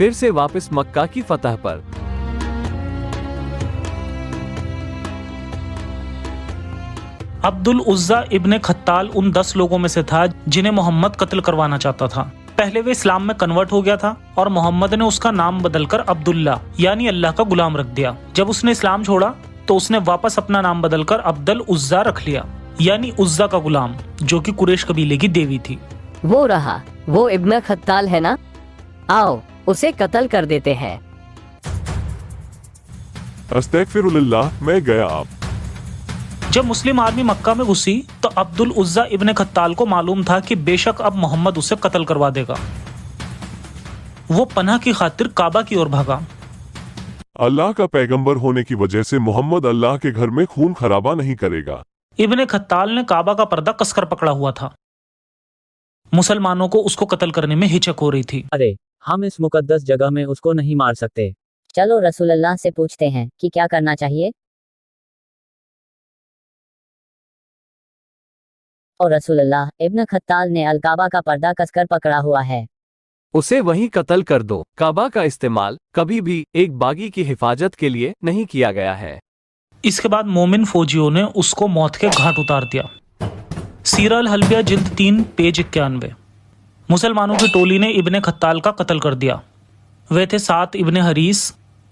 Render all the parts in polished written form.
फिर से वापस मक्का की फतह पर। अब्दुल उज़्ज़ा इब्ने खत्ताल उन 10 लोगों में से था जिन्हें मोहम्मद कत्ल करवाना चाहता था। पहले वे इस्लाम में कन्वर्ट हो गया था और मोहम्मद ने उसका नाम बदलकर अब्दुल्ला यानी अल्लाह का गुलाम रख दिया। जब उसने इस्लाम छोड़ा तो उसने वापस अपना नाम बदलकर अब्दुल उज़्ज़ा रख लिया यानी उज़्ज़ा का गुलाम, जो कि कुरैश कबीले की देवी थी। वो रहा, वो इब्न खत्ताल है ना? आओ उसे कत्ल कर देते हैं। अस्तगफिरुल्लाह, मैं गया। आप जब मुस्लिम आर्मी मक्का में घुसी तो अब्दुल उज़्ज़ा इब्ने खत्ताल को मालूम था कि बेशक अब मोहम्मद उसे कत्ल करवा देगा। वो पनाह की खातिर काबा की ओर भागा। अल्लाह का पैगंबर होने की वजह से मोहम्मद अल्लाह के घर में खून खराबा नहीं करेगा। इब्ने खत्ताल ने काबा का पर्दा कसकर पकड़ा हुआ था। मुसलमानों को उसको कत्ल करने में हिचक हो रही थी। अरे, हम इस मुकद्दस जगह में उसको नहीं मार सकते। चलो रसूलुल्लाह से पूछते हैं कि क्या करना चाहिए। और रसूलुल्लाह, इब्न खत्ताल ने अलकाबा का पर्दा कसकर पकड़ा हुआ है। उसे वहीं कत्ल कर दो। काबा का इस्तेमाल कभी भी एक बागी की हिफाजत के लिए नहीं किया गया है। इसके बाद मोमिन फौजियों ने उसको मौत के घाट उतार दिया। सीरा अल हल्बिया जिल्द 3 पेज 91। मुसलमानों की टोली ने इब्ने खत्ताल का कत्ल कर दिया। वे थे साद इब्ने हरीस,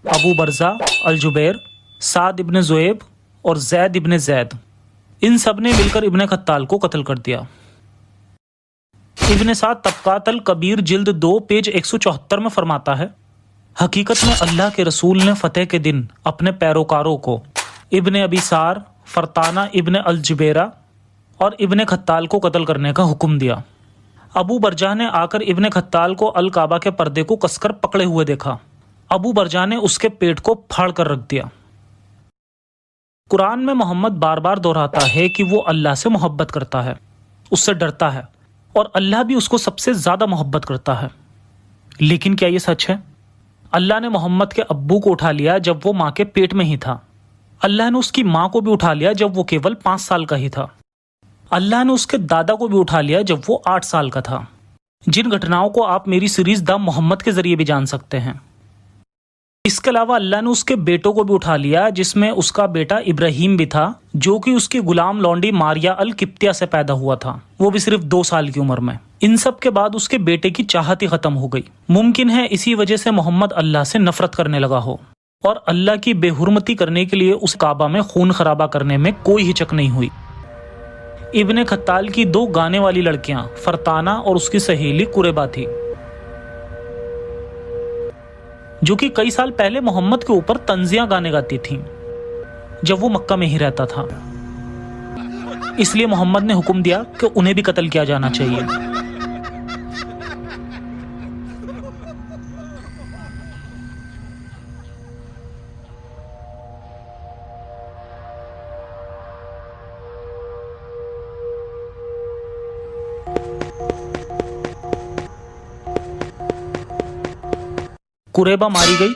अबू बरजा अल जुबैर, साद इब्ने ज़ुएब और जैद इब्ने जैद। इन सब ने मिलकर इब्ने खत्ताल को कत्ल कर दिया। इब्ने साद तबकात अल कबीर जिल्द 2 पेज 174 में फरमाता है, हकीकत में अल्लाह के रसूल ने फतेह के दिन अपने पैरोकारों को इब्ने अबीसार, फरताना इब्ने अल जुबैरा और इब्ने खत्ताल को कत्ल करने का हुक्म दिया। अबू बरजा ने आकर इब्ने खत्ताल को अल काबा के पर्दे को कसकर पकड़े हुए देखा। अबू बरजा ने उसके पेट को फाड़ कर रख दिया। कुरान में मोहम्मद बार बार दोहराता है कि वो अल्लाह से मोहब्बत करता है, उससे डरता है और अल्लाह भी उसको सबसे ज्यादा मोहब्बत करता है। लेकिन क्या ये सच है? अल्लाह ने मोहम्मद के अब्बू को उठा लिया जब वो माँ के पेट में ही था। अल्लाह ने उसकी माँ को भी उठा लिया जब वो केवल 5 साल का ही था। अल्लाह ने उसके दादा को भी उठा लिया जब वो 8 साल का था। जिन घटनाओं को आप मेरी सीरीज द मोहम्मद के जरिए भी जान सकते हैं। इसके अलावा अल्लाह ने उसके बेटों को भी उठा लिया, जिसमें उसका बेटा इब्राहिम भी था, जो कि उसकी गुलाम लौंडी मारिया अल किप्तिया से पैदा हुआ था, वो भी सिर्फ 2 साल की उम्र में। इन सब के बाद उसके बेटे की चाहत ही खत्म हो गई। मुमकिन है इसी वजह से मोहम्मद अल्लाह से नफरत करने लगा हो और अल्लाह की बेहुरमती करने के लिए उस काबा में खून खराबा करने में कोई हिचक नहीं हुई। इब्ने खत्ताल की 2 गाने वाली लड़कियां फरताना और उसकी सहेली कुरेबा थी, जो कि कई साल पहले मोहम्मद के ऊपर तंजियां गाने गाती थीं जब वो मक्का में ही रहता था। इसलिए मोहम्मद ने हुक्म दिया कि उन्हें भी कत्ल किया जाना चाहिए। कुरेबा मारी गई,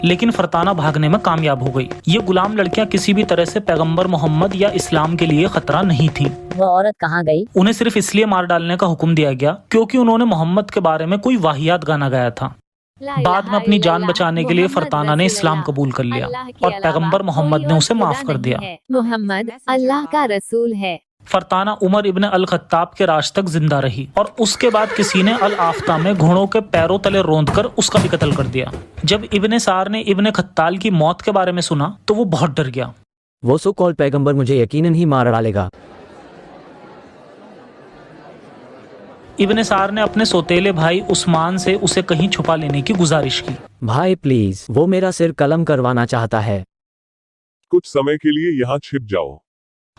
लेकिन फरताना भागने में कामयाब हो गई। ये गुलाम लड़कियां किसी भी तरह से पैगंबर मोहम्मद या इस्लाम के लिए खतरा नहीं थीं। वो औरत कहाँ गई? उन्हें सिर्फ इसलिए मार डालने का हुक्म दिया गया क्योंकि उन्होंने मोहम्मद के बारे में कोई वाहियात गाना गाया था। बाद में अपनी जान बचाने के लिए फरताना ने इस्लाम कबूल कर लिया और पैगंबर मोहम्मद ने उसे माफ कर दिया। मोहम्मद अल्लाह का रसूल है। फरताना उमर इब्न अल खत्ताब के राज तक जिंदा रही और उसके बाद किसी ने अल आफ्ता में घोड़ों के पैरों तले रौंदकर उसका भी कत्ल कर दिया। जब इब्ने सार ने इब्ने खत्ताल की मौत के बारे में सुना तो वो बहुत डर गया। वो सो कॉल पैगंबर मुझे यकीनन ही मार डालेगा। इब्ने सार ने अपने सौतेले भाई उस्मान से उसे कहीं छुपा लेने की गुजारिश की। भाई प्लीज, वो मेरा सिर कलम करवाना चाहता है। कुछ समय के लिए यहाँ छिप जाओ।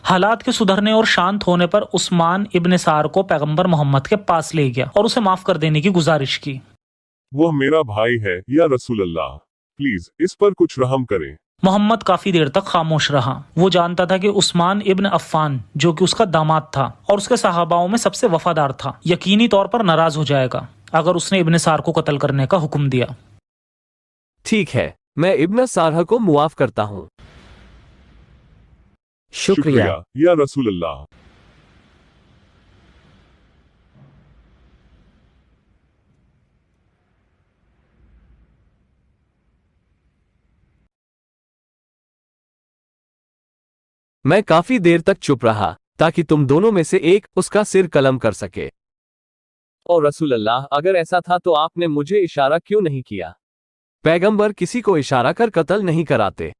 हालात के सुधरने और शांत होने पर उस्मान इब्ने सार को पैगंबर मोहम्मद के पास ले गया और उसे माफ कर देने की गुजारिश की। वह मेरा भाई है या रसूलल्लाह, प्लीज इस पर कुछ रहम करें। मोहम्मद काफी देर तक खामोश रहा। वो जानता था कि उस्मान इब्न अफ़्फ़ान, जो कि उसका दामाद था और उसके सहाबाओं में सबसे वफादार था, यकीनी तौर पर नाराज हो जाएगा अगर उसने इब्ने सार को कत्ल करने का हुक्म दिया। ठीक है, मैं इब्न सारह को मुआफ करता हूँ। शुक्रिया या रसूलल्लाह। मैं काफी देर तक चुप रहा ताकि तुम दोनों में से एक उसका सिर कलम कर सके। और रसूल अल्लाह, अगर ऐसा था तो आपने मुझे इशारा क्यों नहीं किया? पैगंबर किसी को इशारा कर कत्ल नहीं कराते।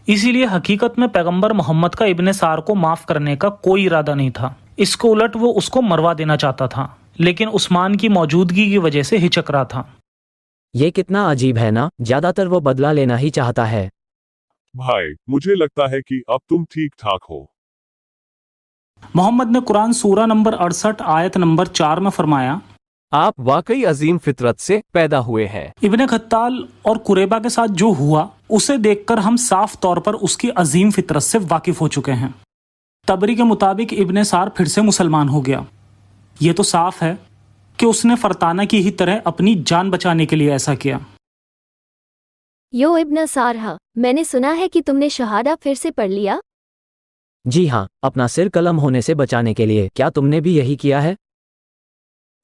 इसीलिए हकीकत में पैगंबर मोहम्मद का इब्ने सार को माफ करने का कोई इरादा नहीं था। इसको उलट वो उसको मरवा देना चाहता था, लेकिन उस्मान की मौजूदगी की वजह से हिचक रहा था। ये कितना अजीब है ना, ज्यादातर वो बदला लेना ही चाहता है। भाई, मुझे लगता है कि अब तुम ठीक ठाक हो। मोहम्मद ने कुरान सूरा नंबर 68 आयत नंबर 4 में फरमाया, आप वाकई अजीम फितरत से पैदा हुए हैं। इब्ने खत्ताल और कुरैबा के साथ जो हुआ उसे देखकर हम साफ तौर पर उसकी अजीम फितरत से वाकिफ हो चुके हैं। तबरी के मुताबिक इब्ने सार फिर से मुसलमान हो गया। ये तो साफ है कि उसने फरताना की ही तरह अपनी जान बचाने के लिए ऐसा किया। यो इब्न सारहा, मैंने सुना है कि तुमने शहादा फिर से पढ़ लिया। जी हाँ, अपना सिर कलम होने से बचाने के लिए। क्या तुमने भी यही किया है?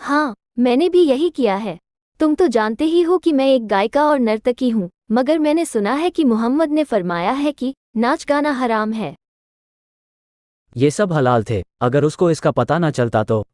हाँ, मैंने भी यही किया है। तुम तो जानते ही हो कि मैं एक गायिका और नर्तकी हूँ, मगर मैंने सुना है कि मोहम्मद ने फरमाया है कि नाच गाना हराम है। ये सब हलाल थे। अगर उसको इसका पता न चलता तो